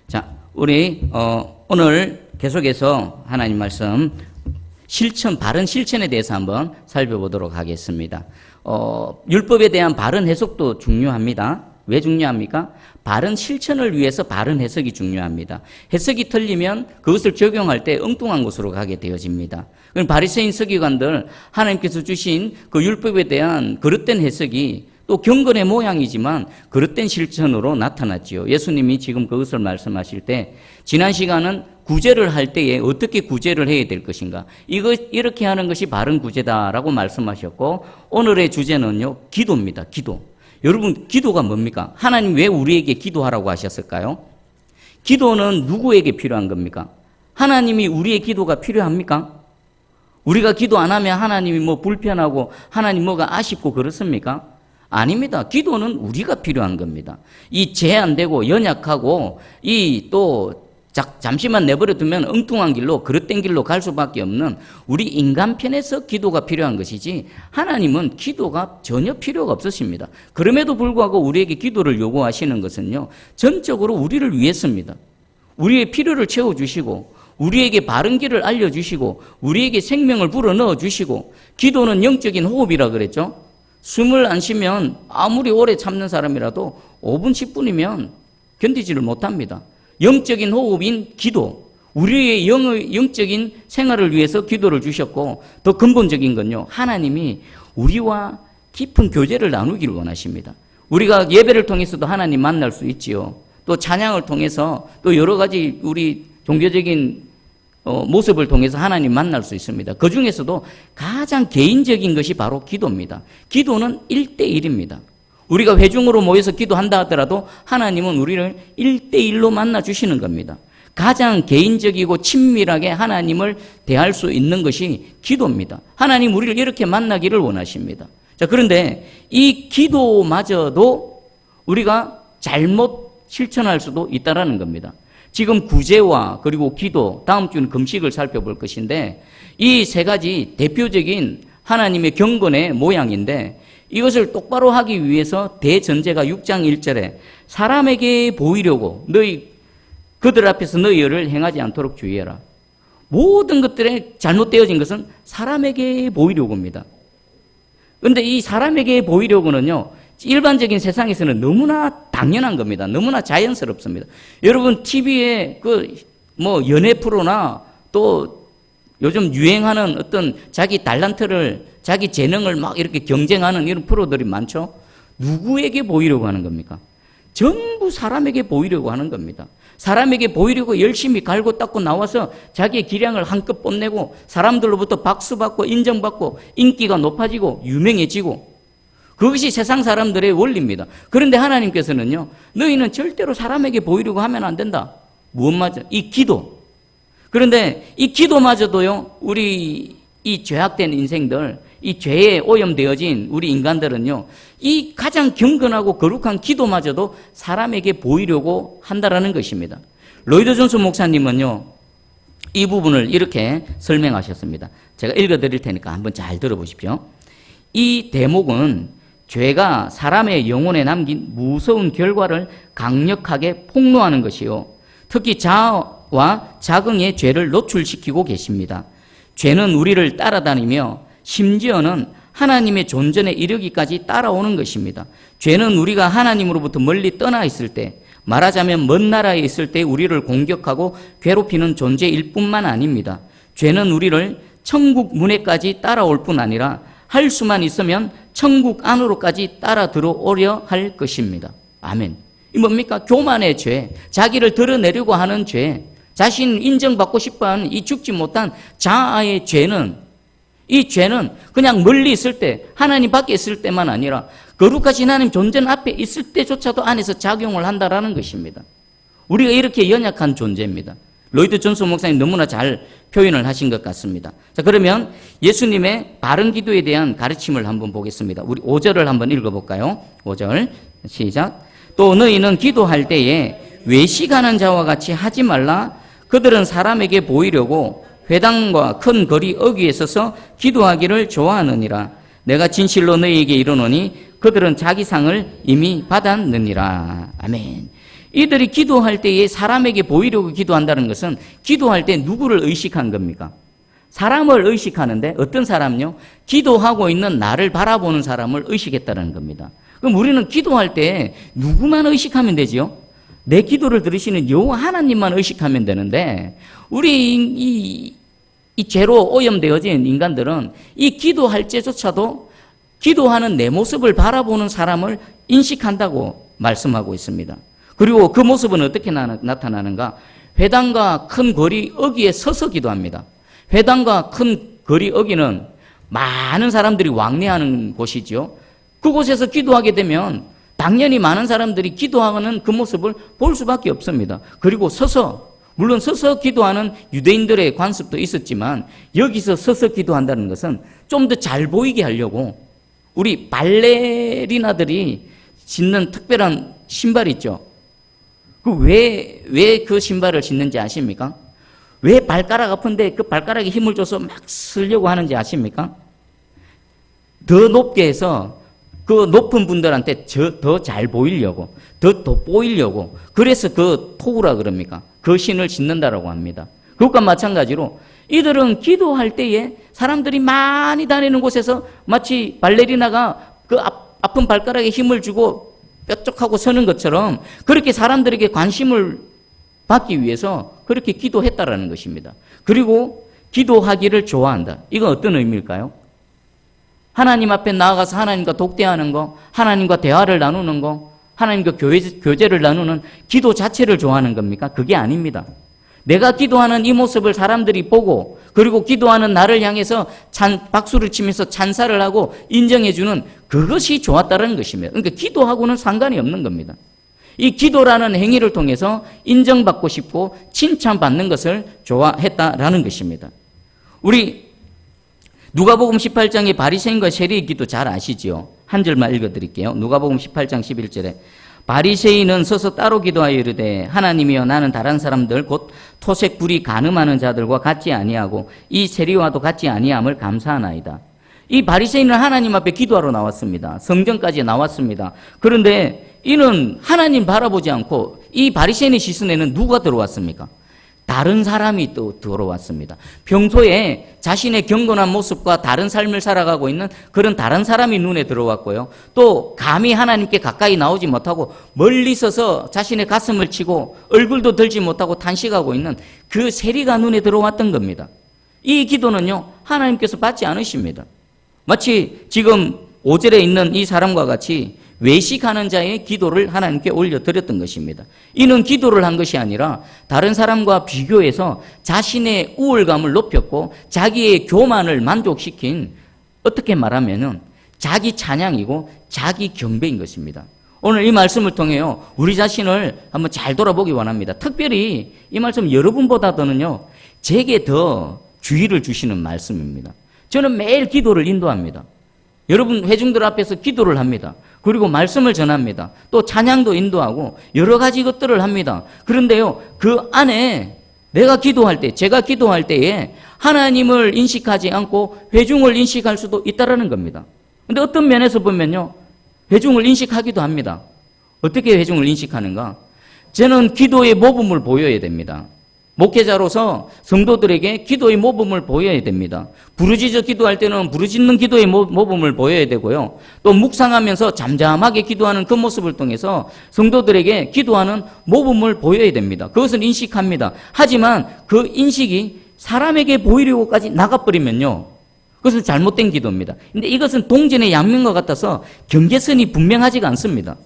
자, 우리 오늘 계속해서 하나님 말씀 실천, 바른 실천에 대해서 한번 살펴보도록 하겠습니다. 율법에 대한 바른 해석도 중요합니다. 왜 중요합니까? 바른 실천을 위해서 바른 해석이 중요합니다. 해석이 틀리면 그것을 적용할 때 엉뚱한 곳으로 가게 되어집니다. 그럼 바리새인 서기관들 하나님께서 주신 그 율법에 대한 그릇된 해석이 또 경건의 모양이지만 그릇된 실천으로 나타났지요. 예수님이 지금 그것을 말씀하실 때 지난 시간은 구제를 할 때에 어떻게 구제를 해야 될 것인가, 이렇게 하는 것이 바른 구제다라고 말씀하셨고, 오늘의 주제는요, 기도입니다. 기도. 여러분, 기도가 뭡니까? 하나님 왜 우리에게 기도하라고 하셨을까요? 기도는 누구에게 필요한 겁니까? 하나님이 우리의 기도가 필요합니까? 우리가 기도 안 하면 하나님이 뭐 불편하고 하나님 뭐가 아쉽고 그렇습니까? 아닙니다. 기도는 우리가 필요한 겁니다. 이 제한되고 연약하고 이 또 잠시만 내버려 두면 엉뚱한 길로, 그릇된 길로 갈 수밖에 없는 우리 인간 편에서 기도가 필요한 것이지, 하나님은 기도가 전혀 필요가 없으십니다. 그럼에도 불구하고 우리에게 기도를 요구하시는 것은요, 전적으로 우리를 위해서입니다. 우리의 필요를 채워주시고, 우리에게 바른 길을 알려주시고, 우리에게 생명을 불어넣어 주시고, 기도는 영적인 호흡이라 그랬죠. 숨을 안 쉬면 아무리 오래 참는 사람이라도 5분, 10분이면 견디지를 못합니다. 영적인 호흡인 기도, 우리의 영적인 생활을 위해서 기도를 주셨고, 더 근본적인 건요, 하나님이 우리와 깊은 교제를 나누기를 원하십니다. 우리가 예배를 통해서도 하나님 만날 수 있지요. 또 찬양을 통해서 또 여러 가지 우리 종교적인 모습을 통해서 하나님 만날 수 있습니다. 그 중에서도 가장 개인적인 것이 바로 기도입니다. 기도는 1대1입니다. 우리가 회중으로 모여서 기도한다 하더라도 하나님은 우리를 1대1로 만나 주시는 겁니다. 가장 개인적이고 친밀하게 하나님을 대할 수 있는 것이 기도입니다. 하나님 우리를 이렇게 만나기를 원하십니다. 자, 그런데 이 기도마저도 우리가 잘못 실천할 수도 있다라는 겁니다. 지금 구제와 그리고 기도, 다음 주는 금식을 살펴볼 것인데, 이 세 가지 대표적인 하나님의 경건의 모양인데, 이것을 똑바로 하기 위해서 대전제가 6장 1절에 사람에게 보이려고 그들 앞에서 너희를 행하지 않도록 주의해라. 모든 것들에 잘못되어진 것은 사람에게 보이려고입니다. 그런데 이 사람에게 보이려고는요, 일반적인 세상에서는 너무나 당연한 겁니다. 너무나 자연스럽습니다. 여러분, TV에 연애 프로나 또 요즘 유행하는 어떤 자기 달란트를, 자기 재능을 막 이렇게 경쟁하는 이런 프로들이 많죠? 누구에게 보이려고 하는 겁니까? 전부 사람에게 보이려고 하는 겁니다. 사람에게 보이려고 열심히 갈고 닦고 나와서 자기의 기량을 한껏 뽐내고 사람들로부터 박수받고 인정받고 인기가 높아지고 유명해지고, 그것이 세상 사람들의 원리입니다. 그런데 하나님께서는요, 너희는 절대로 사람에게 보이려고 하면 안 된다. 무엇마저? 이 기도. 그런데 이 기도마저도요, 우리 이 죄악된 인생들, 이 죄에 오염되어진 우리 인간들은요, 이 가장 경건하고 거룩한 기도마저도 사람에게 보이려고 한다라는 것입니다. 로이드 존슨 목사님은요, 이 부분을 이렇게 설명하셨습니다. 제가 읽어드릴 테니까 한번 잘 들어보십시오. 이 대목은 죄가 사람의 영혼에 남긴 무서운 결과를 강력하게 폭로하는 것이요, 특히 자아와 자긍의 죄를 노출시키고 계십니다. 죄는 우리를 따라다니며 심지어는 하나님의 존전에 이르기까지 따라오는 것입니다. 죄는 우리가 하나님으로부터 멀리 떠나 있을 때, 말하자면 먼 나라에 있을 때 우리를 공격하고 괴롭히는 존재일 뿐만 아닙니다. 죄는 우리를 천국 문에까지 따라올 뿐 아니라 할 수만 있으면 천국 안으로까지 따라 들어오려 할 것입니다. 아멘. 이 뭡니까? 교만의 죄, 자기를 드러내려고 하는 죄, 자신 인정받고 싶어하는 이 죽지 못한 자아의 죄는, 이 죄는 그냥 멀리 있을 때, 하나님 밖에 있을 때만 아니라 거룩하신 하나님 존재 앞에 있을 때조차도 안에서 작용을 한다라는 것입니다. 우리가 이렇게 연약한 존재입니다. 로이드 존슨 목사님 너무나 잘 표현을 하신 것 같습니다. 자, 그러면 예수님의 바른 기도에 대한 가르침을 한번 보겠습니다. 우리 5절을 한번 읽어볼까요? 5절 시작. 또 너희는 기도할 때에 외식하는 자와 같이 하지 말라. 그들은 사람에게 보이려고 회당과 큰 거리 어귀에 서서 기도하기를 좋아하느니라. 내가 진실로 너희에게 이르노니 그들은 자기 상을 이미 받았느니라. 아멘. 이들이 기도할 때에 사람에게 보이려고 기도한다는 것은 기도할 때 누구를 의식한 겁니까? 사람을 의식하는데 어떤 사람요? 기도하고 있는 나를 바라보는 사람을 의식했다는 겁니다. 그럼 우리는 기도할 때 누구만 의식하면 되지요? 내 기도를 들으시는 여호와 하나님만 의식하면 되는데 우리 이 죄로 오염되어진 인간들은 이 기도할 때조차도 기도하는 내 모습을 바라보는 사람을 인식한다고 말씀하고 있습니다. 그리고 그 모습은 어떻게 나타나는가? 회당과 큰 거리 어귀에 서서 기도합니다. 회당과 큰 거리 어귀는 많은 사람들이 왕래하는 곳이죠. 그곳에서 기도하게 되면 당연히 많은 사람들이 기도하는 그 모습을 볼 수밖에 없습니다. 그리고 물론 서서 기도하는 유대인들의 관습도 있었지만 여기서 서서 기도한다는 것은 좀 더 잘 보이게 하려고 우리 발레리나들이 신는 특별한 신발 있죠. 왜 그 신발을 신는지 아십니까? 왜 발가락 아픈데 그 발가락에 힘을 줘서 막 쓰려고 하는지 아십니까? 더 높게 해서 그 높은 분들한테 더 잘 보이려고, 더 돋보이려고. 그래서 그 토구라 그럽니까? 그 신을 신는다라고 합니다. 그것과 마찬가지로 이들은 기도할 때에 사람들이 많이 다니는 곳에서 마치 발레리나가 그 아픈 발가락에 힘을 주고 뾰족하고 서는 것처럼 그렇게 사람들에게 관심을 받기 위해서 그렇게 기도했다라는 것입니다. 그리고 기도하기를 좋아한다. 이건 어떤 의미일까요? 하나님 앞에 나아가서 하나님과 독대하는 거, 하나님과 대화를 나누는 거, 하나님과 교제를 나누는 기도 자체를 좋아하는 겁니까? 그게 아닙니다. 내가 기도하는 이 모습을 사람들이 보고 그리고 기도하는 나를 향해서 박수를 치면서 찬사를 하고 인정해주는 그것이 좋았다는 것입니다. 그러니까 기도하고는 상관이 없는 겁니다. 이 기도라는 행위를 통해서 인정받고 싶고 칭찬받는 것을 좋아했다라는 것입니다. 우리 누가복음 18장의 바리새인과 세리의 기도 잘 아시지요? 한 절만 읽어드릴게요. 누가복음 18장 11절에 바리새인은 서서 따로 기도하여 이르되 하나님이여 나는 다른 사람들 곧 토색 불이 간음하는 자들과 같지 아니하고 이 세리와도 같지 아니함을 감사하나이다. 이 바리새인은 하나님 앞에 기도하러 나왔습니다. 성전까지 나왔습니다. 그런데 이는 하나님 바라보지 않고 이 바리새인의 시선에는 누가 들어왔습니까? 다른 사람이 또 들어왔습니다. 평소에 자신의 경건한 모습과 다른 삶을 살아가고 있는 그런 다른 사람이 눈에 들어왔고요. 또 감히 하나님께 가까이 나오지 못하고 멀리 서서 자신의 가슴을 치고 얼굴도 들지 못하고 탄식하고 있는 그 세리가 눈에 들어왔던 겁니다. 이 기도는요, 하나님께서 받지 않으십니다. 마치 지금 5절에 있는 이 사람과 같이 외식하는 자의 기도를 하나님께 올려드렸던 것입니다. 이는 기도를 한 것이 아니라 다른 사람과 비교해서 자신의 우월감을 높였고 자기의 교만을 만족시킨, 어떻게 말하면은 자기 찬양이고 자기 경배인 것입니다. 오늘 이 말씀을 통해요, 우리 자신을 한번 잘 돌아보기 원합니다. 특별히 이 말씀 여러분보다도는요, 제게 더 주의를 주시는 말씀입니다. 저는 매일 기도를 인도합니다. 여러분 회중들 앞에서 기도를 합니다. 그리고 말씀을 전합니다. 또 찬양도 인도하고 여러 가지 것들을 합니다. 그런데요, 그 안에 내가 기도할 때, 제가 기도할 때에 하나님을 인식하지 않고 회중을 인식할 수도 있다라는 겁니다. 근데 어떤 면에서 보면요, 회중을 인식하기도 합니다. 어떻게 회중을 인식하는가? 저는 기도의 모범을 보여야 됩니다. 목회자로서 성도들에게 기도의 모범을 보여야 됩니다. 부르짖어 기도할 때는 부르짖는 기도의 모범을 보여야 되고요. 또 묵상하면서 잠잠하게 기도하는 그 모습을 통해서 성도들에게 기도하는 모범을 보여야 됩니다. 그것은 인식합니다. 하지만 그 인식이 사람에게 보이려고까지 나가버리면요, 그것은 잘못된 기도입니다. 근데 이것은 동전의 양면과 같아서 경계선이 분명하지가 않습니다.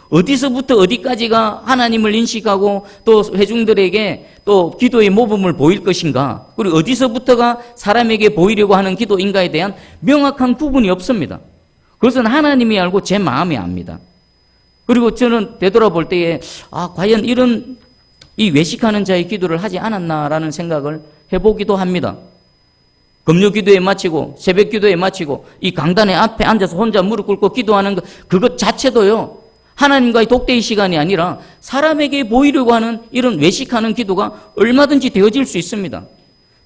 어디서부터 어디까지가 하나님을 인식하고 또 회중들에게 또 기도의 모범을 보일 것인가, 그리고 어디서부터가 사람에게 보이려고 하는 기도인가에 대한 명확한 구분이 없습니다. 그것은 하나님이 알고 제 마음이 압니다. 그리고 저는 되돌아볼 때에 과연 이런 이 외식하는 자의 기도를 하지 않았나라는 생각을 해보기도 합니다. 금요 기도에 마치고 새벽 기도에 마치고 이 강단의 앞에 앉아서 혼자 무릎 꿇고 기도하는 그것 자체도요, 하나님과의 독대의 시간이 아니라 사람에게 보이려고 하는 이런 외식하는 기도가 얼마든지 되어질 수 있습니다.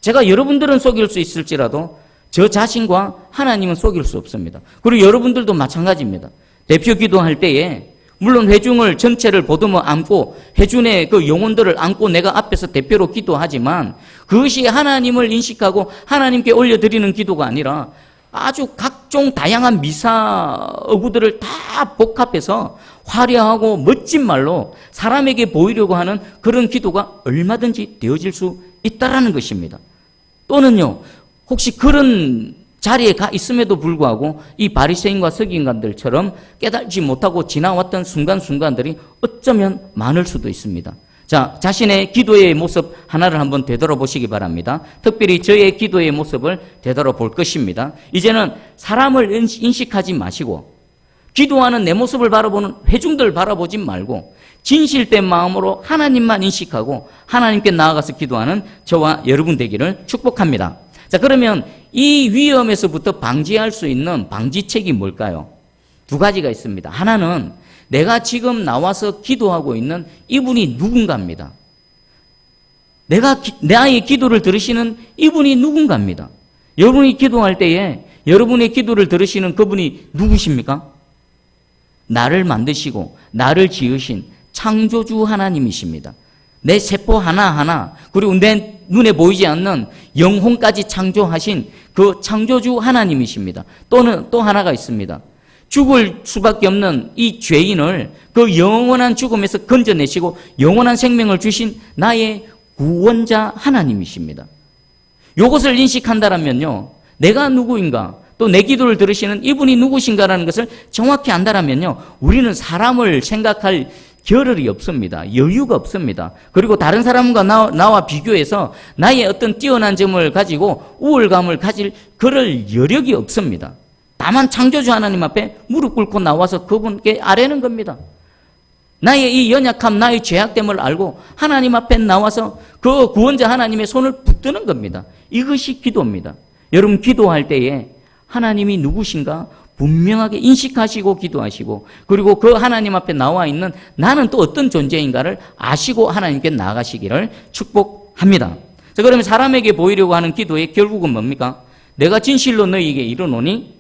제가 여러분들은 속일 수 있을지라도 저 자신과 하나님은 속일 수 없습니다. 그리고 여러분들도 마찬가지입니다. 대표 기도할 때에 물론 회중을 전체를 보듬어 안고 회중의 그 영혼들을 안고 내가 앞에서 대표로 기도하지만 그것이 하나님을 인식하고 하나님께 올려드리는 기도가 아니라 아주 각종 다양한 미사 어구들을 다 복합해서 화려하고 멋진 말로 사람에게 보이려고 하는 그런 기도가 얼마든지 되어질 수 있다라는 것입니다. 또는요, 혹시 그런 자리에 가 있음에도 불구하고 이 바리새인과 서기관들처럼 깨달지 못하고 지나왔던 순간순간들이 어쩌면 많을 수도 있습니다. 자, 자신의 기도의 모습 하나를 한번 되돌아보시기 바랍니다. 특별히 저의 기도의 모습을 되돌아볼 것입니다. 이제는 사람을 인식하지 마시고 기도하는 내 모습을 바라보는 회중들 바라보지 말고 진실된 마음으로 하나님만 인식하고 하나님께 나아가서 기도하는 저와 여러분 되기를 축복합니다. 자, 그러면 이 위험에서부터 방지할 수 있는 방지책이 뭘까요? 두 가지가 있습니다. 하나는 내가 지금 나와서 기도하고 있는 이분이 누군가입니다. 나의 기도를 들으시는 이분이 누군가입니다. 여러분이 기도할 때에 여러분의 기도를 들으시는 그분이 누구십니까? 나를 만드시고 나를 지으신 창조주 하나님이십니다. 내 세포 하나하나 그리고 내 눈에 보이지 않는 영혼까지 창조하신 그 창조주 하나님이십니다. 또는 또 하나가 있습니다. 죽을 수밖에 없는 이 죄인을 그 영원한 죽음에서 건져내시고 영원한 생명을 주신 나의 구원자 하나님이십니다. 이것을 인식한다면요, 내가 누구인가, 또 내 기도를 들으시는 이분이 누구신가라는 것을 정확히 안다면요, 우리는 사람을 생각할 겨를이 없습니다. 여유가 없습니다. 그리고 다른 사람과 나와 비교해서 나의 어떤 뛰어난 점을 가지고 우월감을 가질 그럴 여력이 없습니다. 다만 창조주 하나님 앞에 무릎 꿇고 나와서 그분께 아뢰는 겁니다. 나의 이 연약함, 나의 죄악됨을 알고 하나님 앞에 나와서 그 구원자 하나님의 손을 붙드는 겁니다. 이것이 기도입니다. 여러분, 기도할 때에 하나님이 누구신가 분명하게 인식하시고 기도하시고, 그리고 그 하나님 앞에 나와 있는 나는 또 어떤 존재인가를 아시고 하나님께 나아가시기를 축복합니다. 자, 그러면 사람에게 보이려고 하는 기도의 결국은 뭡니까? 내가 진실로 너희에게 이르노니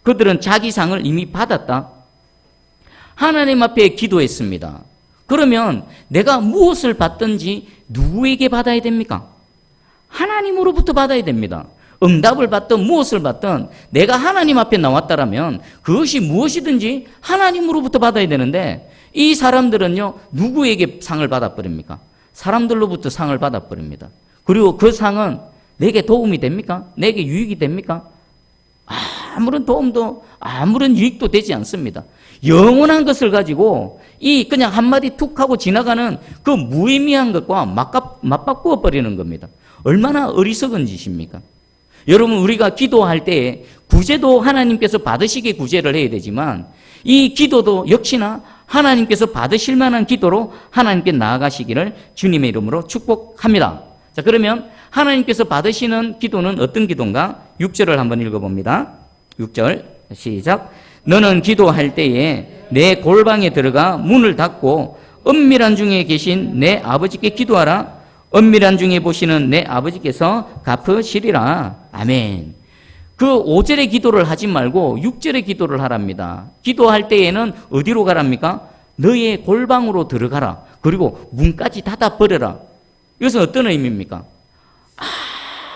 그들은 자기 상을 이미 받았다. 하나님 앞에 기도했습니다. 그러면 내가 무엇을 받든지 누구에게 받아야 됩니까? 하나님으로부터 받아야 됩니다. 응답을 받든 무엇을 받든 내가 하나님 앞에 나왔다라면 그것이 무엇이든지 하나님으로부터 받아야 되는데, 이 사람들은요, 누구에게 상을 받아버립니까? 사람들로부터 상을 받아버립니다. 그리고 그 상은 내게 도움이 됩니까? 내게 유익이 됩니까? 아무런 도움도 아무런 유익도 되지 않습니다. 영원한 것을 가지고 이 그냥 한마디 툭 하고 지나가는 그 무의미한 것과 맞바꾸어 버리는 겁니다. 얼마나 어리석은 짓입니까? 여러분, 우리가 기도할 때에 구제도 하나님께서 받으시게 구제를 해야 되지만 이 기도도 역시나 하나님께서 받으실 만한 기도로 하나님께 나아가시기를 주님의 이름으로 축복합니다. 자, 그러면 하나님께서 받으시는 기도는 어떤 기도인가? 6절을 한번 읽어봅니다. 6절 시작. 너는 기도할 때에 내 골방에 들어가 문을 닫고 은밀한 중에 계신 내 아버지께 기도하라. 은밀한 중에 보시는 내 아버지께서 갚으시리라. 아멘. 그 5절의 기도를 하지 말고 6절의 기도를 하랍니다. 기도할 때에는 어디로 가랍니까? 너의 골방으로 들어가라. 그리고 문까지 닫아버려라. 이것은 어떤 의미입니까?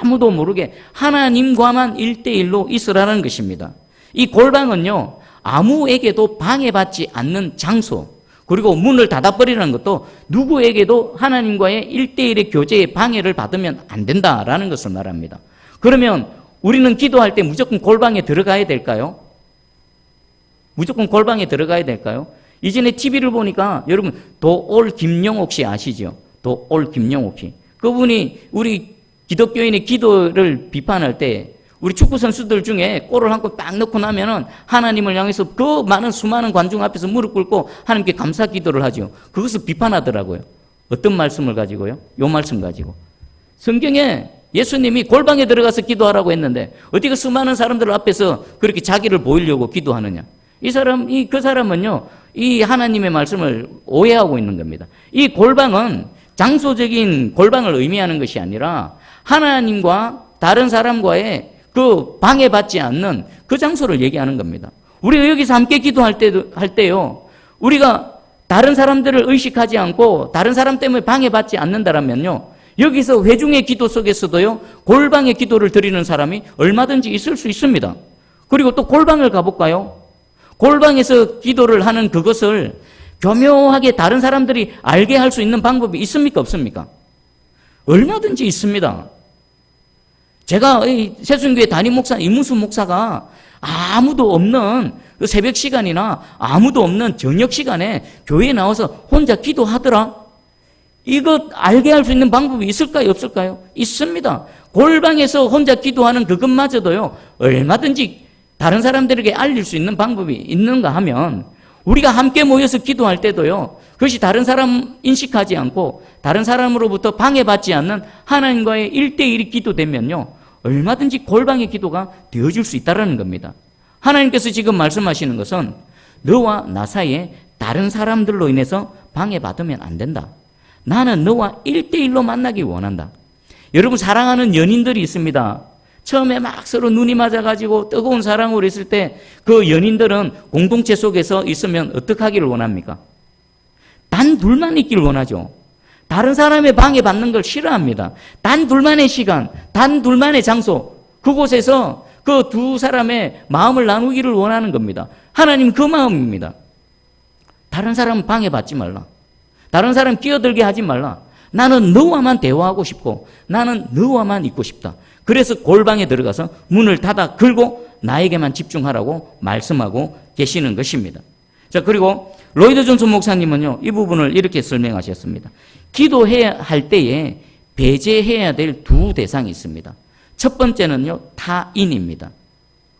아무도 모르게 하나님과만 1대1로 있으라는 것입니다. 이 골방은요, 아무에게도 방해받지 않는 장소, 그리고 문을 닫아버리는 것도 누구에게도 하나님과의 1대1의 교제에 방해를 받으면 안 된다라는 것을 말합니다. 그러면 우리는 기도할 때 무조건 골방에 들어가야 될까요? 무조건 골방에 들어가야 될까요? 이전에 TV를 보니까 여러분 도올 김영옥 씨 아시죠? 도올 김영옥 씨. 그분이 우리 기독교인의 기도를 비판할 때 우리 축구 선수들 중에 골을 한 골 딱 넣고 나면은 하나님을 향해서 그 많은 수많은 관중 앞에서 무릎 꿇고 하나님께 감사 기도를 하죠. 그것을 비판하더라고요. 어떤 말씀을 가지고요? 요 말씀 가지고. 성경에 예수님이 골방에 들어가서 기도하라고 했는데 어디 그 수많은 사람들 앞에서 그렇게 자기를 보이려고 기도하느냐? 그 사람은요, 이 하나님의 말씀을 오해하고 있는 겁니다. 이 골방은 장소적인 골방을 의미하는 것이 아니라 하나님과 다른 사람과의 그 방해받지 않는 그 장소를 얘기하는 겁니다. 우리가 여기서 함께 기도할 때요, 우리가 다른 사람들을 의식하지 않고 다른 사람 때문에 방해받지 않는다면요, 여기서 회중의 기도 속에서도요, 골방의 기도를 드리는 사람이 얼마든지 있을 수 있습니다. 그리고 또 골방을 가볼까요? 골방에서 기도를 하는 그것을 교묘하게 다른 사람들이 알게 할 수 있는 방법이 있습니까? 없습니까? 얼마든지 있습니다. 제가 새순교회 담임 목사 이문수 목사가 아무도 없는 그 새벽 시간이나 아무도 없는 저녁 시간에 교회에 나와서 혼자 기도하더라. 이거 알게 할 수 있는 방법이 있을까요? 없을까요? 있습니다. 골방에서 혼자 기도하는 그것마저도요, 얼마든지 다른 사람들에게 알릴 수 있는 방법이 있는가 하면, 우리가 함께 모여서 기도할 때도요, 그것이 다른 사람 인식하지 않고 다른 사람으로부터 방해받지 않는 하나님과의 1대1이 기도되면요, 얼마든지 골방의 기도가 되어질 수 있다는 겁니다. 하나님께서 지금 말씀하시는 것은 너와 나 사이에 다른 사람들로 인해서 방해받으면 안 된다. 나는 너와 1대1로 만나기 원한다. 여러분, 사랑하는 연인들이 있습니다. 처음에 막 서로 눈이 맞아가지고 뜨거운 사랑으로 있을 때 그 연인들은 공동체 속에서 있으면 어떻게 하기를 원합니까? 단 둘만 있기를 원하죠. 다른 사람의 방해받는 걸 싫어합니다. 단 둘만의 시간, 단 둘만의 장소, 그곳에서 그 두 사람의 마음을 나누기를 원하는 겁니다. 하나님 그 마음입니다. 다른 사람 방해받지 말라. 다른 사람 끼어들게 하지 말라. 나는 너와만 대화하고 싶고 나는 너와만 있고 싶다. 그래서 골방에 들어가서 문을 닫아 걸고 나에게만 집중하라고 말씀하고 계시는 것입니다. 자, 그리고 로이드 존슨 목사님은요, 이 부분을 이렇게 설명하셨습니다. 기도해야 할 때에 배제해야 될 두 대상이 있습니다. 첫 번째는요, 타인입니다.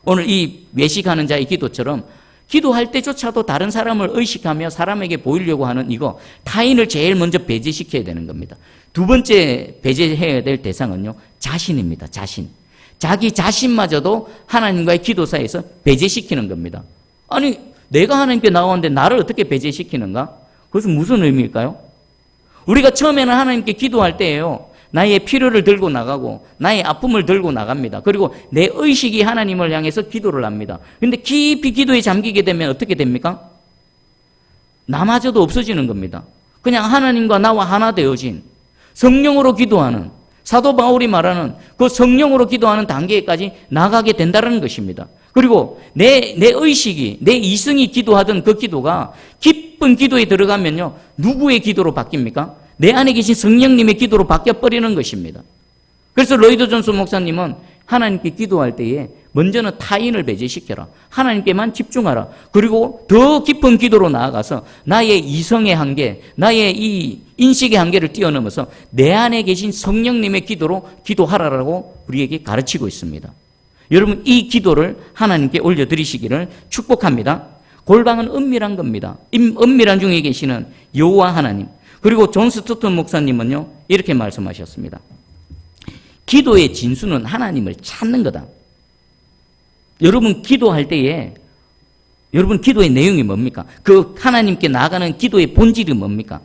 오늘 이 외식하는 자의 기도처럼 기도할 때조차도 다른 사람을 의식하며 사람에게 보이려고 하는 이거, 타인을 제일 먼저 배제시켜야 되는 겁니다. 두 번째 배제해야 될 대상은요, 자신입니다. 자신. 자기 자신마저도 하나님과의 기도 사이에서 배제시키는 겁니다. 아니, 내가 하나님께 나왔는데 나를 어떻게 배제시키는가? 그것은 무슨 의미일까요? 우리가 처음에는 하나님께 기도할 때예요, 나의 필요를 들고 나가고 나의 아픔을 들고 나갑니다. 그리고 내 의식이 하나님을 향해서 기도를 합니다. 그런데 깊이 기도에 잠기게 되면 어떻게 됩니까? 나마저도 없어지는 겁니다. 그냥 하나님과 나와 하나 되어진 성령으로 기도하는, 사도 바울이 말하는 그 성령으로 기도하는 단계까지 나가게 된다는 것입니다. 그리고 내 의식이, 내 이성이 기도하던 그 기도가 깊은 기도에 들어가면요, 누구의 기도로 바뀝니까? 내 안에 계신 성령님의 기도로 바뀌어버리는 것입니다. 그래서 로이드 존슨 목사님은 하나님께 기도할 때에 먼저는 타인을 배제시켜라. 하나님께만 집중하라. 그리고 더 깊은 기도로 나아가서 나의 이성의 한계, 나의 이 인식의 한계를 뛰어넘어서 내 안에 계신 성령님의 기도로 기도하라라고 우리에게 가르치고 있습니다. 여러분, 이 기도를 하나님께 올려드리시기를 축복합니다. 골방은 은밀한 겁니다. 은밀한 중에 계시는 여호와 하나님. 그리고 존 스토튼 목사님은요, 이렇게 말씀하셨습니다. 기도의 진수는 하나님을 찾는 거다. 여러분, 기도할 때에 여러분 기도의 내용이 뭡니까? 그 하나님께 나아가는 기도의 본질이 뭡니까?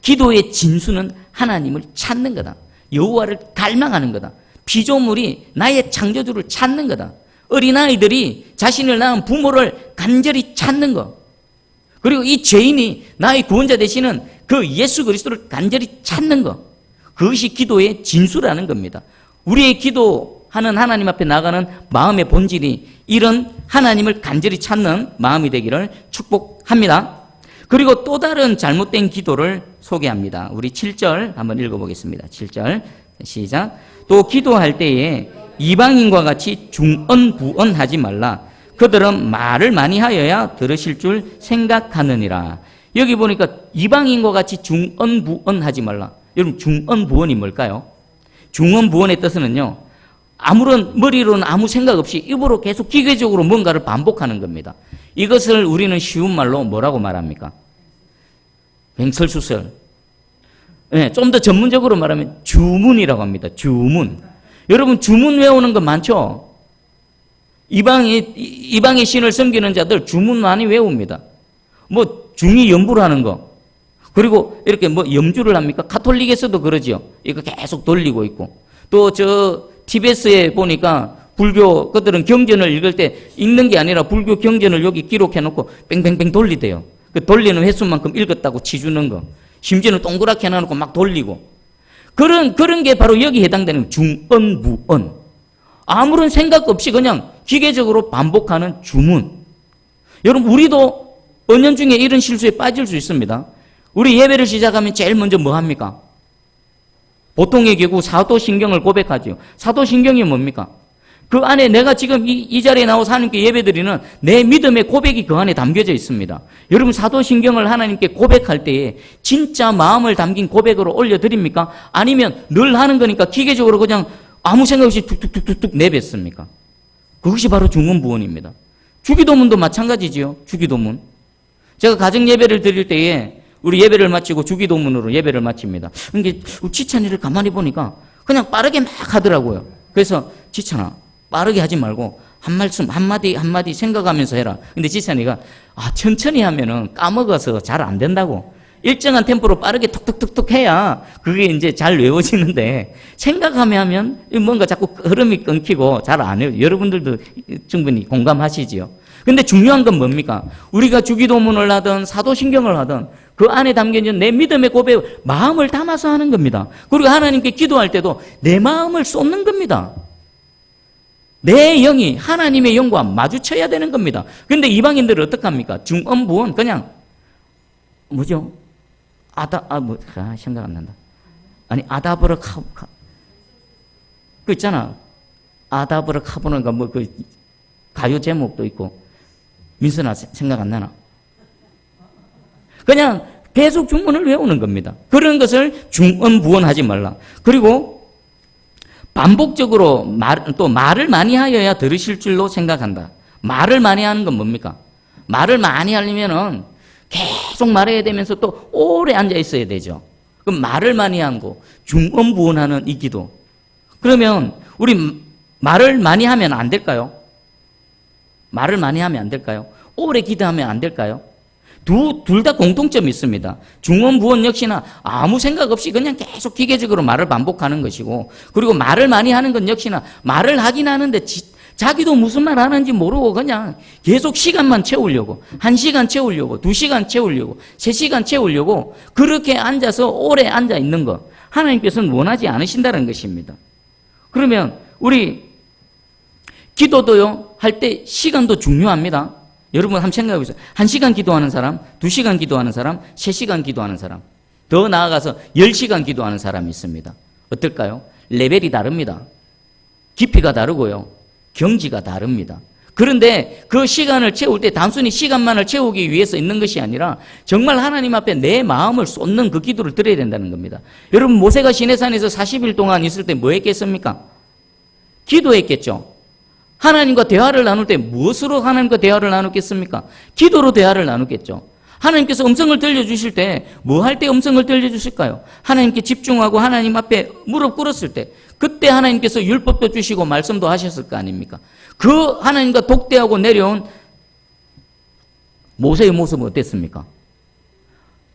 기도의 진수는 하나님을 찾는 거다. 여호와를 갈망하는 거다. 피조물이 나의 창조주를 찾는 거다. 어린아이들이 자신을 낳은 부모를 간절히 찾는 것. 그리고 이 죄인이 나의 구원자 되시는 그 예수 그리스도를 간절히 찾는 것. 그것이 기도의 진수라는 겁니다. 우리의 기도하는 하나님 앞에 나가는 마음의 본질이 이런 하나님을 간절히 찾는 마음이 되기를 축복합니다. 그리고 또 다른 잘못된 기도를 소개합니다. 우리 7절 한번 읽어보겠습니다. 7절 시작. 또 기도할 때에 이방인과 같이 중언부언하지 말라. 그들은 말을 많이 하여야 들으실 줄 생각하느니라. 여기 보니까 이방인과 같이 중언부언하지 말라. 여러분, 중언부언이 뭘까요? 중언부언의 뜻은요, 아무런 머리로는 아무 생각 없이 입으로 계속 기계적으로 뭔가를 반복하는 겁니다. 이것을 우리는 쉬운 말로 뭐라고 말합니까? 횡설수설. 네, 좀 더 전문적으로 말하면 주문이라고 합니다. 주문. 여러분, 주문 외우는 거 많죠? 이방의 신을 섬기는 자들 주문 많이 외웁니다. 뭐 중이 연부를 하는 거, 그리고 이렇게 뭐 염주를 합니까? 가톨릭에서도 그러지요. 이거 계속 돌리고 있고, 또 저 티베트에 보니까 불교 그들은 경전을 읽을 때 읽는 게 아니라 불교 경전을 여기 기록해 놓고 뺑뺑뺑 돌리대요. 그 돌리는 횟수만큼 읽었다고 치주는 거. 심지어는 동그랗게 해놔놓고 막 돌리고. 그런 게 바로 여기 해당되는 중언부언. 아무런 생각 없이 그냥 기계적으로 반복하는 주문. 여러분, 우리도 은연중에 이런 실수에 빠질 수 있습니다. 우리 예배를 시작하면 제일 먼저 뭐 합니까? 보통의 경우 사도신경을 고백하죠. 사도신경이 뭡니까? 그 안에 내가 지금 이 자리에 나와서 하나님께 예배드리는 내 믿음의 고백이 그 안에 담겨져 있습니다. 여러분, 사도신경을 하나님께 고백할 때에 진짜 마음을 담긴 고백으로 올려드립니까? 아니면 늘 하는 거니까 기계적으로 그냥 아무 생각 없이 툭툭툭툭 내뱉습니까? 그것이 바로 중언부언입니다. 주기도문도 마찬가지지요. 주기도문. 제가 가정 예배를 드릴 때에 우리 예배를 마치고 주기도문으로 예배를 마칩니다. 그러니까 지찬이를 가만히 보니까 그냥 빠르게 막 하더라고요. 그래서 지찬아, 빠르게 하지 말고 한 말씀 한마디 생각하면서 해라. 근데 지찬이가 천천히 하면은 까먹어서 잘 안 된다고. 일정한 템포로 빠르게 툭툭툭툭 해야 그게 이제 잘 외워지는데 생각하면 뭔가 자꾸 흐름이 끊기고 잘 안 해요. 여러분들도 충분히 공감하시지요. 근데 중요한 건 뭡니까? 우리가 주기도문을 하든 사도신경을 하든 그 안에 담겨있는 내 믿음의 고백, 마음을 담아서 하는 겁니다. 그리고 하나님께 기도할 때도 내 마음을 쏟는 겁니다. 내 영이 하나님의 영과 마주쳐야 되는 겁니다. 근데 이방인들은 어떡합니까? 중언부언 그냥 뭐죠? 생각 안 난다. 아니, 아다브르 그 있잖아. 아다브르 카보는가 그 가요 제목도 있고. 민선아, 생각 안 나나? 그냥 계속 중문을 외우는 겁니다. 그런 것을 중언부언하지 말라. 그리고 반복적으로 말을 많이 하여야 들으실 줄로 생각한다. 말을 많이 하는 건 뭡니까? 말을 많이 하려면은 계속 말해야 되면서 또 오래 앉아 있어야 되죠. 그럼 말을 많이 하는 거, 중언부언하는 이 기도. 그러면 우리 말을 많이 하면 안 될까요? 말을 많이 하면 안 될까요? 오래 기도하면 안 될까요? 둘 다 공통점이 있습니다. 중언부언 역시나 아무 생각 없이 그냥 계속 기계적으로 말을 반복하는 것이고, 그리고 말을 많이 하는 건 역시나 말을 하긴 하는데 자기도 무슨 말 하는지 모르고 그냥 계속 시간만 채우려고, 1시간 채우려고, 2시간 채우려고, 3시간 채우려고 그렇게 앉아서 오래 앉아 있는 것, 하나님께서는 원하지 않으신다는 것입니다. 그러면 우리 기도도요, 할 때 시간도 중요합니다. 여러분 한번 생각해 보세요. 1시간 기도하는 사람, 2시간 기도하는 사람, 3시간 기도하는 사람, 더 나아가서 10시간 기도하는 사람이 있습니다. 어떨까요? 레벨이 다릅니다. 깊이가 다르고요. 경지가 다릅니다. 그런데 그 시간을 채울 때 단순히 시간만을 채우기 위해서 있는 것이 아니라 정말 하나님 앞에 내 마음을 쏟는 그 기도를 드려야 된다는 겁니다. 여러분, 모세가 시내산에서 40일 동안 있을 때 뭐 했겠습니까? 기도했겠죠. 하나님과 대화를 나눌 때 무엇으로 하나님과 대화를 나눴겠습니까? 기도로 대화를 나눴겠죠. 하나님께서 음성을 들려주실 때 뭐 할 때 음성을 들려주실까요? 하나님께 집중하고 하나님 앞에 무릎 꿇었을 때, 그때 하나님께서 율법도 주시고 말씀도 하셨을 거 아닙니까? 그 하나님과 독대하고 내려온 모세의 모습은 어땠습니까?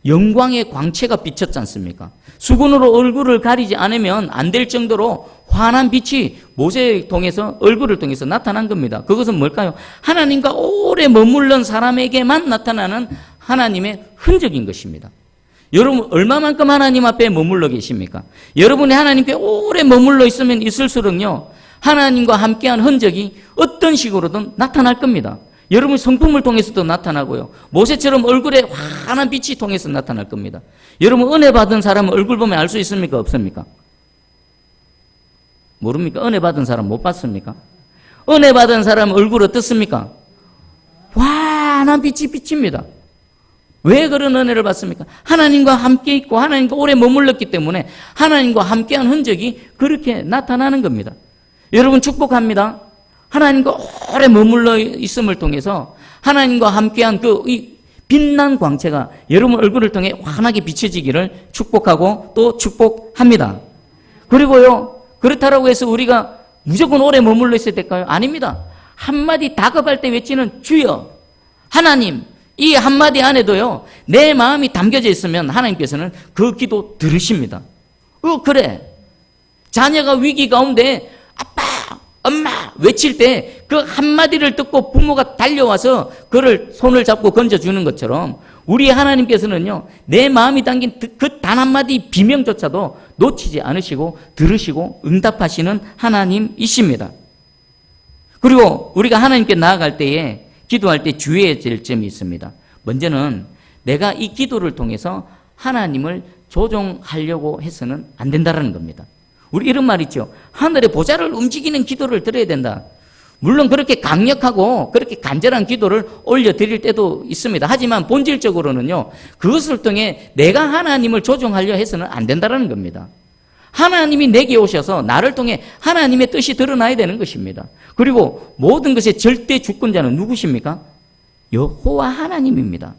영광의 광채가 비쳤지 않습니까? 수건으로 얼굴을 가리지 않으면 안 될 정도로 환한 빛이 모세를 통해서, 얼굴을 통해서 나타난 겁니다. 그것은 뭘까요? 하나님과 오래 머물른 사람에게만 나타나는 하나님의 흔적인 것입니다. 여러분, 얼마만큼 하나님 앞에 머물러 계십니까? 여러분이 하나님께 오래 머물러 있으면 있을수록요, 하나님과 함께한 흔적이 어떤 식으로든 나타날 겁니다. 여러분 성품을 통해서도 나타나고요. 모세처럼 얼굴에 환한 빛이 통해서 나타날 겁니다. 여러분 은혜 받은 사람은 얼굴 보면 알 수 있습니까? 없습니까? 모릅니까? 은혜 받은 사람 못 봤습니까? 은혜 받은 사람 얼굴 어떻습니까? 환한 빛이 비칩니다. 왜 그런 은혜를 받습니까? 하나님과 함께 있고 하나님과 오래 머물렀기 때문에 하나님과 함께한 흔적이 그렇게 나타나는 겁니다. 여러분 축복합니다. 하나님과 오래 머물러 있음을 통해서 하나님과 함께한 이 빛난 광채가 여러분 얼굴을 통해 환하게 비춰지기를 축복하고 또 축복합니다. 그리고요, 그렇다고 해서 우리가 무조건 오래 머물러 있어야 될까요? 아닙니다. 한마디 다급할 때 외치는 주여, 하나님, 이 한마디 안에도요, 내 마음이 담겨져 있으면 하나님께서는 그 기도 들으십니다. 그래. 자녀가 위기 가운데 아빠, 엄마 외칠 때 그 한마디를 듣고 부모가 달려와서 그를 손을 잡고 건져주는 것처럼 우리 하나님께서는요, 내 마음이 담긴 그 단 한마디 비명조차도 놓치지 않으시고 들으시고 응답하시는 하나님이십니다. 그리고 우리가 하나님께 나아갈 때에 기도할 때 주의해야 될 점이 있습니다. 먼저는 내가 이 기도를 통해서 하나님을 조종하려고 해서는 안 된다는 겁니다. 우리 이런 말 있죠. 하늘의 보좌를 움직이는 기도를 드려야 된다. 물론 그렇게 강력하고 그렇게 간절한 기도를 올려드릴 때도 있습니다. 하지만 본질적으로는요, 그것을 통해 내가 하나님을 조종하려 해서는 안 된다는 겁니다. 하나님이 내게 오셔서 나를 통해 하나님의 뜻이 드러나야 되는 것입니다. 그리고 모든 것의 절대 주권자는 누구십니까? 여호와 하나님입니다.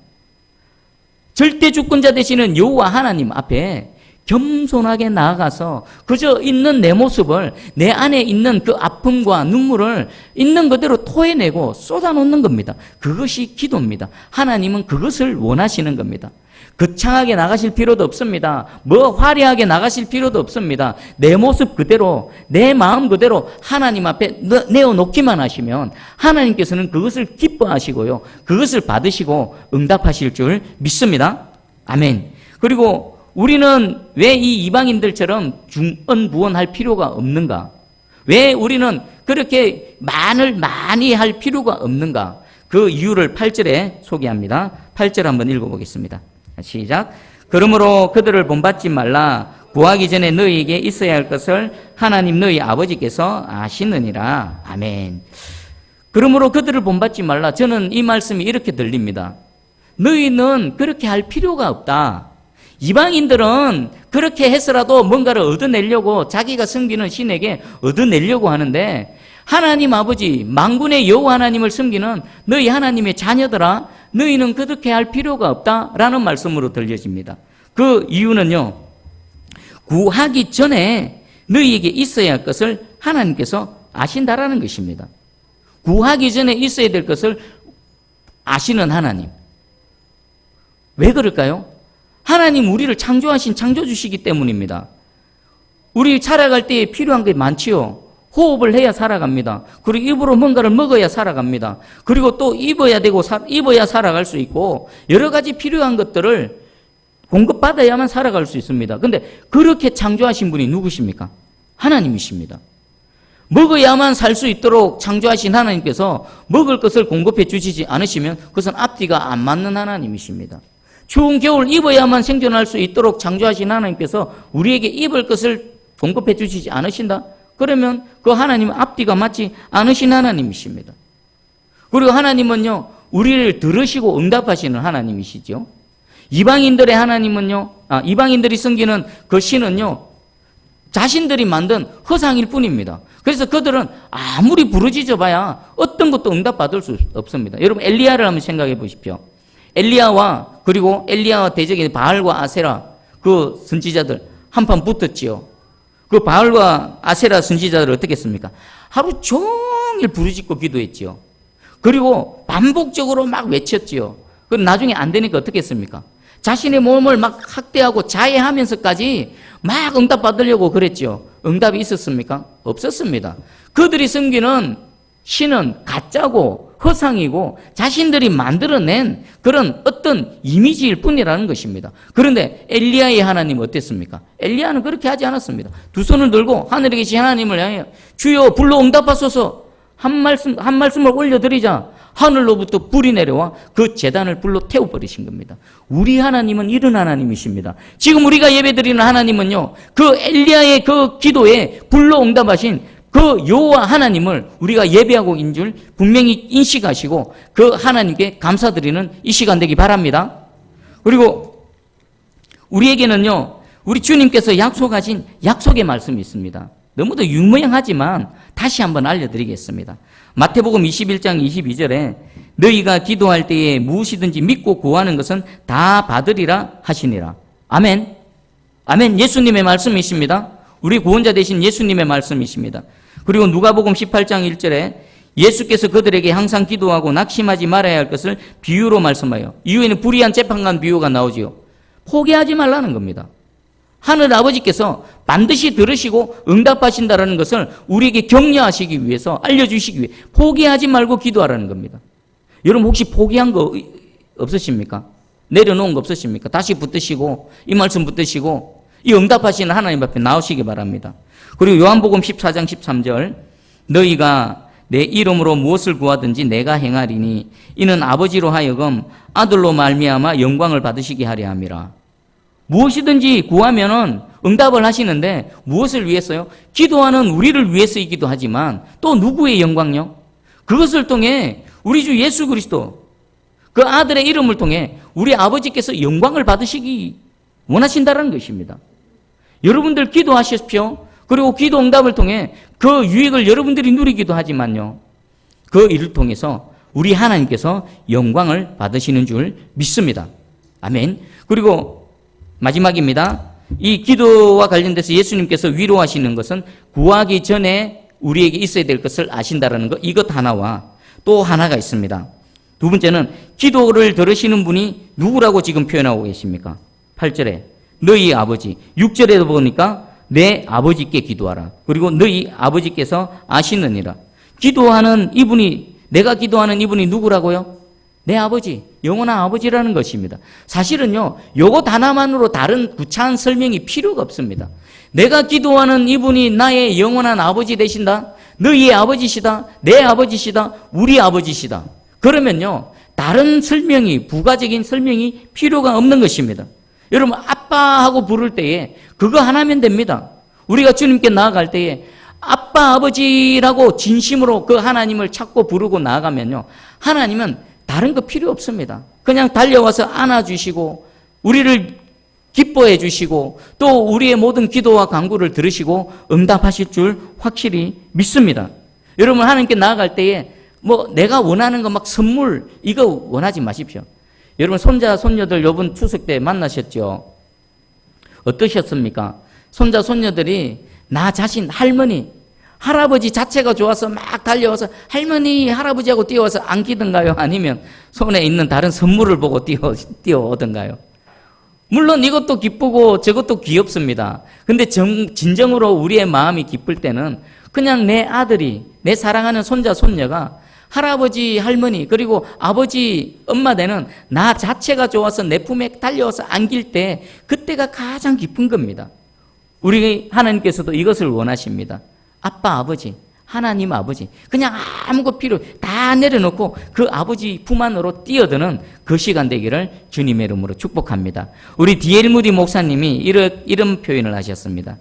절대 주권자 되시는 여호와 하나님 앞에 겸손하게 나아가서 그저 있는 내 모습을, 내 안에 있는 그 아픔과 눈물을 있는 그대로 토해내고 쏟아놓는 겁니다. 그것이 기도입니다. 하나님은 그것을 원하시는 겁니다. 거창하게 나가실 필요도 없습니다. 뭐 화려하게 나가실 필요도 없습니다. 내 모습 그대로, 내 마음 그대로 하나님 앞에 내어놓기만 하시면 하나님께서는 그것을 기뻐하시고요, 그것을 받으시고 응답하실 줄 믿습니다. 아멘. 그리고 우리는 왜 이 이방인들처럼 중언부언할 필요가 없는가? 왜 우리는 그렇게 말을 많이 할 필요가 없는가? 그 이유를 8절에 소개합니다. 8절 한번 읽어보겠습니다. 시작. 그러므로 그들을 본받지 말라. 구하기 전에 너희에게 있어야 할 것을 하나님 너희 아버지께서 아시느니라. 아멘. 그러므로 그들을 본받지 말라. 저는 이 말씀이 이렇게 들립니다. 너희는 그렇게 할 필요가 없다. 이방인들은 그렇게 해서라도 뭔가를 얻어내려고, 자기가 섬기는 신에게 얻어내려고 하는데, 하나님 아버지, 만군의 여호와 하나님을 섬기는 너희 하나님의 자녀들아, 너희는 그렇게 할 필요가 없다라는 말씀으로 들려집니다. 그 이유는요, 구하기 전에 너희에게 있어야 할 것을 하나님께서 아신다라는 것입니다. 구하기 전에 있어야 될 것을 아시는 하나님. 왜 그럴까요? 하나님 우리를 창조하신 창조주시기 때문입니다. 우리 살아갈 때에 필요한 게 많지요. 호흡을 해야 살아갑니다. 그리고 입으로 뭔가를 먹어야 살아갑니다. 그리고 또 입어야 되고 입어야 살아갈 수 있고 여러 가지 필요한 것들을 공급받아야만 살아갈 수 있습니다. 그런데 그렇게 창조하신 분이 누구십니까? 하나님이십니다. 먹어야만 살 수 있도록 창조하신 하나님께서 먹을 것을 공급해 주시지 않으시면 그것은 앞뒤가 안 맞는 하나님이십니다. 추운 겨울 입어야만 생존할 수 있도록 창조하신 하나님께서 우리에게 입을 것을 공급해 주시지 않으신다? 그러면 그 하나님은 앞뒤가 맞지 않으신 하나님이십니다. 그리고 하나님은요, 우리를 들으시고 응답하시는 하나님이시죠. 이방인들의 하나님은요, 이방인들이 섬기는 그 신은요, 자신들이 만든 허상일 뿐입니다. 그래서 그들은 아무리 부르짖어 봐야 어떤 것도 응답받을 수 없습니다. 여러분 엘리야를 한번 생각해 보십시오. 엘리야와 그리고 엘리야와 대적인 바알과 아세라 그 선지자들 한판 붙었지요. 그 바알과 아세라 선지자들을 어떻게 했습니까? 하루 종일 부르짖고 기도했지요. 그리고 반복적으로 막 외쳤지요. 그럼 나중에 안 되니까 어떻게 했습니까? 자신의 몸을 막 학대하고 자해하면서까지 막 응답 받으려고 그랬죠. 응답이 있었습니까? 없었습니다. 그들이 섬기는 신은 가짜고 허상이고 자신들이 만들어낸 그런 어떤 이미지일 뿐이라는 것입니다. 그런데 엘리야의 하나님은 어땠습니까? 엘리야는 그렇게 하지 않았습니다. 두 손을 들고 하늘에 계신 하나님을 향해 주여 불로 응답하소서 한 말씀을 올려드리자 하늘로부터 불이 내려와 그 제단을 불로 태워버리신 겁니다. 우리 하나님은 이런 하나님이십니다. 지금 우리가 예배드리는 하나님은요, 그 엘리야의 그 기도에 불로 응답하신 그 여호와 하나님을 우리가 예배하고 있는 줄 분명히 인식하시고 그 하나님께 감사드리는 이 시간 되기 바랍니다. 그리고 우리에게는요, 우리 주님께서 약속하신 약속의 말씀이 있습니다. 너무도 유명하지만 다시 한번 알려드리겠습니다. 마태복음 21장 22절에 너희가 기도할 때에 무엇이든지 믿고 구하는 것은 다 받으리라 하시니라. 아멘. 아멘. 예수님의 말씀이십니다. 우리 구원자 되신 예수님의 말씀이십니다. 그리고 누가복음 18장 1절에 예수께서 그들에게 항상 기도하고 낙심하지 말아야 할 것을 비유로 말씀하여, 이후에는 불의한 재판관 비유가 나오지요. 포기하지 말라는 겁니다. 하늘 아버지께서 반드시 들으시고 응답하신다라는 것을 우리에게 격려하시기 위해서, 알려주시기 위해 포기하지 말고 기도하라는 겁니다. 여러분 혹시 포기한 거 없으십니까? 내려놓은 거 없으십니까? 다시 붙드시고 이 말씀 붙드시고 이 응답하시는 하나님 앞에 나오시기 바랍니다. 그리고 요한복음 14장 13절 너희가 내 이름으로 무엇을 구하든지 내가 행하리니 이는 아버지로 하여금 아들로 말미암아 영광을 받으시게 하려 함이라. 무엇이든지 구하면은 응답을 하시는데 무엇을 위해서요? 기도하는 우리를 위해서이기도 하지만 또 누구의 영광요? 그것을 통해 우리 주 예수 그리스도 그 아들의 이름을 통해 우리 아버지께서 영광을 받으시기 원하신다는 것입니다. 여러분들 기도하십시오. 그리고 기도 응답을 통해 그 유익을 여러분들이 누리기도 하지만요. 그 일을 통해서 우리 하나님께서 영광을 받으시는 줄 믿습니다. 아멘. 그리고 마지막입니다. 이 기도와 관련돼서 예수님께서 위로하시는 것은 구하기 전에 우리에게 있어야 될 것을 아신다라는 것, 이것 하나와 또 하나가 있습니다. 두 번째는 기도를 들으시는 분이 누구라고 지금 표현하고 계십니까? 8절에 너희 아버지, 6절에도 보니까 내 아버지께 기도하라. 그리고 너희 아버지께서 아시느니라. 기도하는 이분이, 내가 기도하는 이분이 누구라고요? 내 아버지, 영원한 아버지라는 것입니다. 사실은요, 요것 하나만으로 다른 구차한 설명이 필요가 없습니다. 내가 기도하는 이분이 나의 영원한 아버지 되신다? 너희의 아버지시다? 내 아버지시다? 우리 아버지시다? 그러면요, 다른 설명이, 부가적인 설명이 필요가 없는 것입니다. 여러분, 아빠하고 부를 때에 그거 하나면 됩니다. 우리가 주님께 나아갈 때에 아빠, 아버지라고 진심으로 그 하나님을 찾고 부르고 나아가면요, 하나님은 다른 거 필요 없습니다. 그냥 달려와서 안아주시고 우리를 기뻐해 주시고 또 우리의 모든 기도와 간구를 들으시고 응답하실 줄 확실히 믿습니다. 여러분, 하나님께 나아갈 때에 뭐 내가 원하는 거 막 선물 이거 원하지 마십시오. 여러분, 손자 손녀들 이번 추석 때 만나셨죠? 어떠셨습니까? 손자 손녀들이 나 자신 할머니 할아버지 자체가 좋아서 막 달려와서 할머니 할아버지하고 뛰어와서 안기든가요? 아니면 손에 있는 다른 선물을 보고 뛰어오든가요? 물론 이것도 기쁘고 저것도 귀엽습니다. 근데 진정으로 우리의 마음이 기쁠 때는 그냥 내 아들이, 내 사랑하는 손자 손녀가 할아버지 할머니 그리고 아버지 엄마 되는 나 자체가 좋아서 내 품에 달려와서 안길 때 그때가 가장 기쁜 겁니다. 우리 하나님께서도 이것을 원하십니다. 아빠 아버지, 하나님 아버지, 그냥 아무것 필요 다 내려놓고 그 아버지 품 안으로 뛰어드는 그 시간 되기를 주님의 이름으로 축복합니다. 우리 D.L. 무디 목사님이 이런 표현을 하셨습니다.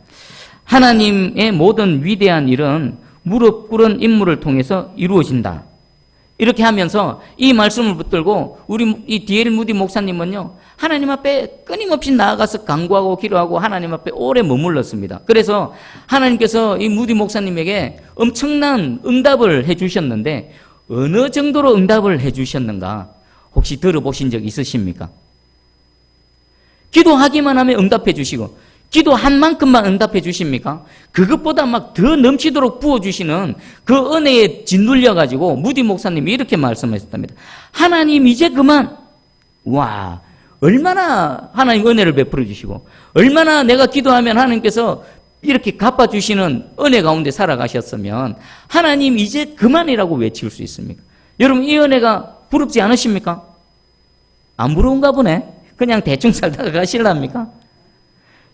하나님의 모든 위대한 일은 무릎 꿇은 인물을 통해서 이루어진다. 이렇게 하면서 이 말씀을 붙들고 우리 이 D.L. 무디 목사님은요, 하나님 앞에 끊임없이 나아가서 간구하고 기도하고 하나님 앞에 오래 머물렀습니다. 그래서 하나님께서 이 무디 목사님에게 엄청난 응답을 해주셨는데 어느 정도로 응답을 해주셨는가 혹시 들어보신 적 있으십니까? 기도하기만 하면 응답해 주시고 기도한 만큼만 응답해 주십니까? 그것보다 막 더 넘치도록 부어주시는 그 은혜에 짓눌려가지고 무디 목사님이 이렇게 말씀하셨답니다. 하나님 이제 그만. 와, 얼마나 하나님 은혜를 베풀어 주시고 얼마나 내가 기도하면 하나님께서 이렇게 갚아주시는 은혜 가운데 살아가셨으면 하나님 이제 그만이라고 외칠 수 있습니까? 여러분, 이 은혜가 부럽지 않으십니까? 안 부러운가 보네. 그냥 대충 살다가 가실랍니까?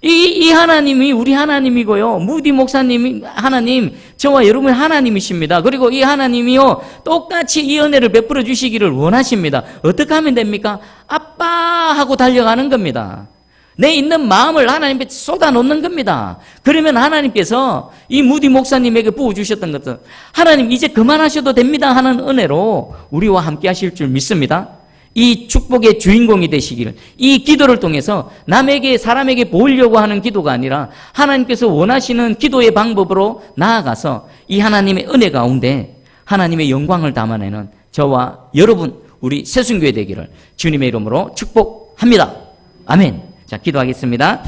이 하나님이 우리 하나님이고요. 무디 목사님이 하나님, 저와 여러분 하나님이십니다. 그리고 이 하나님이요, 똑같이 이 은혜를 베풀어 주시기를 원하십니다. 어떻게 하면 됩니까? 아빠 하고 달려가는 겁니다. 내 있는 마음을 하나님께 쏟아놓는 겁니다. 그러면 하나님께서 이 무디 목사님에게 부어주셨던 것은 하나님 이제 그만하셔도 됩니다 하는 은혜로 우리와 함께 하실 줄 믿습니다. 이 축복의 주인공이 되시기를, 이 기도를 통해서 남에게 사람에게 보이려고 하는 기도가 아니라 하나님께서 원하시는 기도의 방법으로 나아가서 이 하나님의 은혜 가운데 하나님의 영광을 담아내는 저와 여러분 우리 새순교회 되기를 주님의 이름으로 축복합니다. 아멘. 자, 기도하겠습니다.